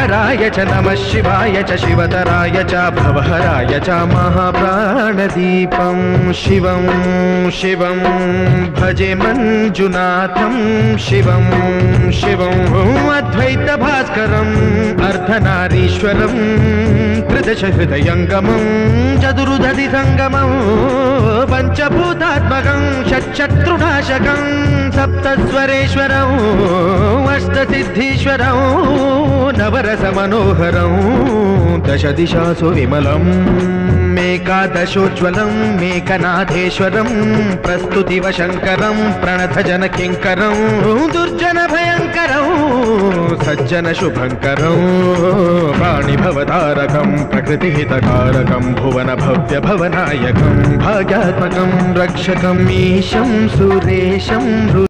शिवधराय च नमः शिवाय च शिवतराय च भवहराय च महाप्राणदीपं शिवं शिवं भजे मञ्जुनाथं शिवं शिवं अद्वैतभास्करम् अर्धनारीश्वरं त्रिदशहृदयङ्गमं चतुर्दधिसङ्गमं पञ्चभूतात्मकं षट्शत्रुनाशकं सप्तस्वरेश्वरं अष्टसिद्धीश्वरं नवरसमनोहरं दशदिशासु विमलं मेकादशोज्ज्वलं मेकनाथेश्वरं प्रस्तुतिव शङ्करं प्रणतजनकिङ्करं दुर्जनभयङ्करं सज्जनशुभङ्करं वाणिभवतारकं प्रकृतिहितकारकं भुवनभव्यभवनायकं भाग्यात्मकं रक्षकम् ईशं सुरेशं